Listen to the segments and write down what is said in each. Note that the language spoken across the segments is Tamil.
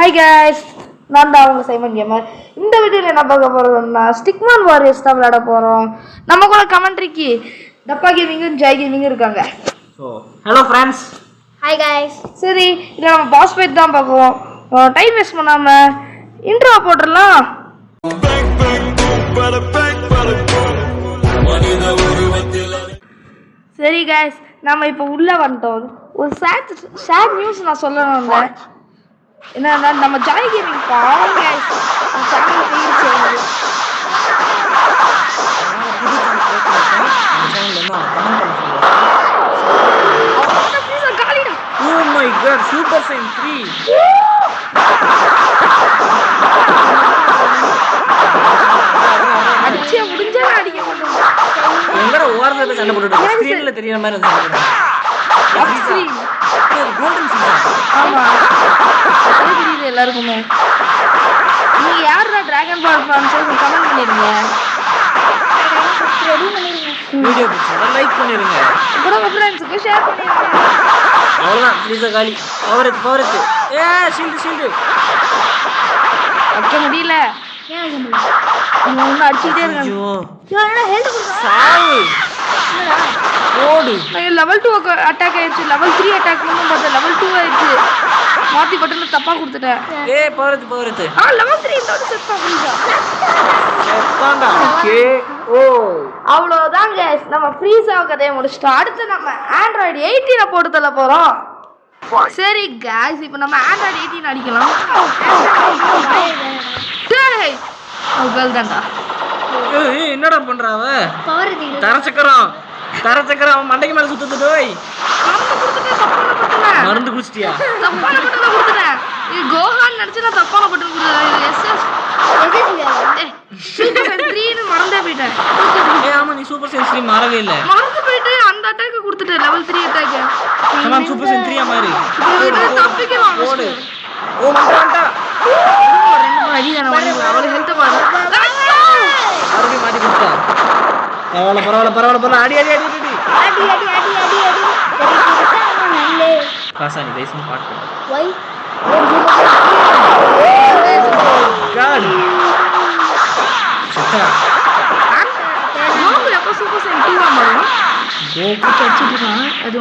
ஹாய் கைஸ், நான் தான் உங்கள் சைமன் கேமர். இந்த வீடியோவில் என்ன பார்க்க போகிறோம்னா ஸ்டிக்மேன் வாரியர்ஸ் தான் விளையாட போகிறோம். நம்ம கூட கமெண்ட்ரிக்கு டப்பா கேமிங்கும் ஜெய் கேமிங்கும் இருக்காங்க. So hello friends. Hi guys. சரி, இதில் நம்ம பாஸ் ஃபைட் தான் பார்க்குவோம். டைம் வேஸ்ட் பண்ணாமல் இன்ட்ரோ போட்டுடலாம். சரி கைஸ், நம்ம இப்போ உள்ளே வந்துட்டோம். ஒரு சேட் நியூஸ் நான் சொல்லணும் வந்தேன். என்னன்னா நம்ம ஜாய் கேமிங் பாவம் கைஸ், சேனல் போயிடுச்சு. Oh my god, Super Saiyan 3. அடிச்சே முடிஞ்சா அடிக்க மாட்டோம். எங்கடா ஓரத்துல சண்டை போட்டுட்டு ஸ்கிரீன்ல தெரியற மாதிரி இருந்துச்சு. Golden season. ஆமா, அது தெரியுது எல்லாருக்குமே. நீங்க யாரா டிராகன் பால் ஃபேன்ஸ் கமெண்ட் பண்ணிருங்க. வீடியோ பிடிச்சா லைக் பண்ணிருங்க. கூட உங்க ஃப்ரெண்ட்ஸ்க்கு ஷேர் பண்ணிருங்க. அவ்வளவுதான், ப்ளீஸ் காலி. பவர்த்து ஏ ஷீல்ட் அக்க முடியல. ஏன் அக்க முடியல? நீங்க ஒண்ணு அடிச்சிட்டே இருங்க. ஐயோ என்ன ஹெல்த் கொடுங்க. சாவு ஓடு. நான் லெவல் 2 அட்டாக் ஆயிடுச்சு. லெவல் 3 அட்டாக் பண்ணனும் பார்த்தா லெவல் 2 ஆயிடுச்சு. மாத்தி பட்டன்ல தப்பா கொடுத்துட்டேன். ஏ பவர்த்து லெவல் 3 இன்னொரு செட் பண்ணுங்க. செத்தாண்டா. ஓகே ஓ அவ்வளவுதான் गाइस, நம்ம ஃப்ரீஸா கதையை முடிச்சிட்டோம். அடுத்து நம்ம ஆண்ட்ராய்டு 18 போட்டு தள்ள போறோம். சரி गाइस, இப்போ நம்ம ஆண்ட்ராய்டு 18 அடிக்கலாம். டேய் அவள் தான்டா. ஏய் என்னடா பண்றாவ? பவர் தரச்சக்கரம் அவன் மண்டைக்கு மேல சுத்துது. டேய் மருந்து குடிச்சிட்டியா? தப்பான பட்டன கொடுத்துட்டேன். இது கோஹான் நினைச்சு நான் தப்பான பட்டன் கொடுத்தேன். இது எஸ்எஸ் சூப்பர் சைன் 3 ன்னு மறந்தே போயிட்டேன். ஏய் ஆமா, நீ சூப்பர் சைன் 3 மாறவே இல்ல. மறந்து போயிட்டு அந்த அட்டாக் கொடுத்துட்டேன். Level 3 attack. நம்ம சூப்பர் சைன் 3 மாறி தப்பிக்கலாம். ஓடு. ஓ மண்டா ரெண்டு அடி நான் அவளை ஹெல்த் பாரு. அருவி மாத்தி கொடுத்தா. பரவாயில்ல அடி நல்லே காசானி பேசும் பாட்டு. வை காட் சட்டா நோங்க எப்ப சூப்பர் சைன் 2 ஆமாடா. கோக்கு தச்சிட்டான். அது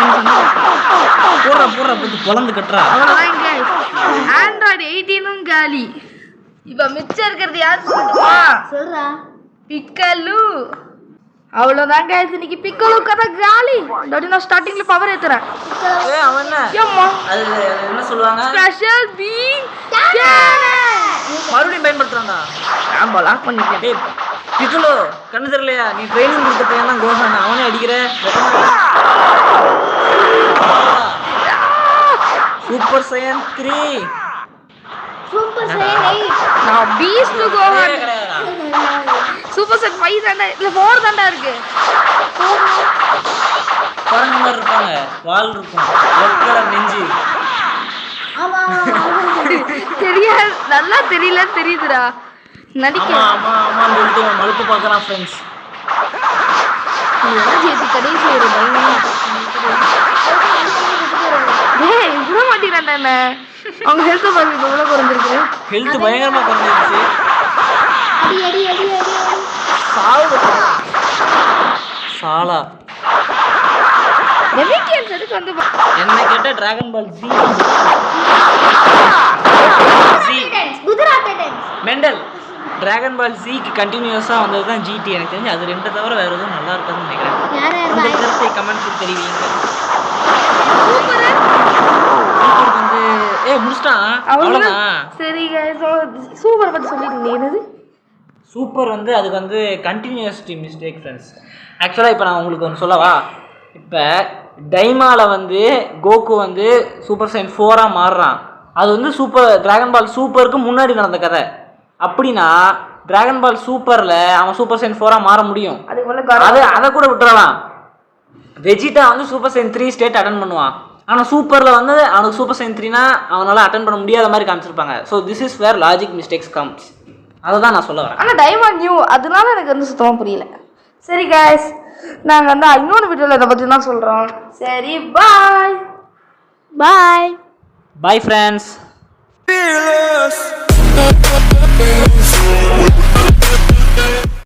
போற போட்டு பொளந்து கட்டறா. அவ்வளவுதான் गाइस, ஆண்ட்ராய்டு 18ம் காலி. இப்ப மிச்சம் இருக்கிறது யார் சொல்றா? பிக்கலு. அவ்வளவுதான் गाइस, இன்னைக்கு பிக்கலு கதை காலி. நான் ஸ்டார்டிங்ல பவர் ஏத்துறேன். ஏய் அவன் என்ன? ஏம்மா அது என்ன சொல்வாங்க? ஸ்பெஷல் பீங் மறுபடியும் பயன்படுத்துறான்டா. நான் லாக் பண்ணிட்டேன். டேய் பிக்கலு கண்ணு தெரியலையா? நீ ட்ரைனிங் கொடுத்த பையன் தான் கோஹான். அவனே அடிக்கிற. சூப்பர் சைன் 3 சூப்பர் சைன் 8 நான் பீஸ்ட் கோஹான். சூப்பர் சைன் 5 தான்டா இல்ல 4 தான்டா இருக்கு. குரங்கு மாதிரி இருப்பாங்க, வால் இருக்கும், ரெட் கலர் நெஞ்சு. ஆமா தெரியாது, நல்லா தெரியல தெரியுதுடா. நடிக்க ஆமா சொல்லிட்டு மழுப்பு பார்க்கறான் ஃப்ரெண்ட்ஸ். என்ன ஜெயிச்சு கடைசி ஒரு பயங்கரமா டேய் விட மாட்டேங்கிறான்டா. என்ன அவங்க ஹெல்த் பாருங்க, இவ்வளோ குறைஞ்சிருக்கு. ஹெல்த் பயங்கரமா குறைஞ்சிருச்சு. அடி சாவு சாலா. நெவிகேன்ஸ் எதுக்கு வந்து என்ன கேட்ட dragon ball G Gujarat Titans mental. Dragon ball ஜிக்கு கண்டினியூஸா வந்தது தான் ஜிடி. எனக்கு தெரிஞ்சு அது ரெண்டு தவிர வேற எதுவும் நல்லா இருக்காதுன்னு நினைக்கிறேன். உங்க கருத்தை கமெண்ட்ஸ் தெரிவிங்க. சூப்பர் வந்து முடிச்சிட்டான் அவ்வளவுதான். சரி गाइस, சூப்பர் பத்தி சொல்லிருந்தீங்க. என்னது சூப்பர் வந்து அதுக்கு வந்து கண்டினியூஸ்டி மிஸ்டேக் ஃப்ரெண்ட்ஸ். ஆக்சுவலாக இப்போ நான் உங்களுக்கு ஒன்று சொல்லவா? இப்போ டைமாவில் வந்து கோகு வந்து சூப்பர் சைன் 4 மாறுறான். அது வந்து டிராகன் பால் சூப்பருக்கு முன்னாடி நடந்த கதை. அப்படின்னா டிராகன் பால் சூப்பரில் அவன் சூப்பர் சைன் 4 மாற முடியும். அதை கூட விட்டுறலாம். வெஜிட்டா வந்து சூப்பர் சைன் 3 ஸ்டேட் அட்டன் பண்ணுவான். ஆனால் சூப்பரில் வந்து அவனுக்கு சூப்பர் சைன் 3னா அவனால் அட்டன் பண்ண முடியாத மாதிரி காமிச்சிருப்பாங்க. So this is where logic mistakes comes. அதை தான் நான் சொல்ல வரேன். ஆனால் டைமண்ட் நியூ, அதனால எனக்கு வந்து சுத்தமாக புரியல. சரி गाइस, நாங்கள் வந்து இன்னொரு வீடியோவில் இதை பற்றி தான் சொல்கிறோம். சரி பாய் பாய் ஃப்ரெண்ட்ஸ்.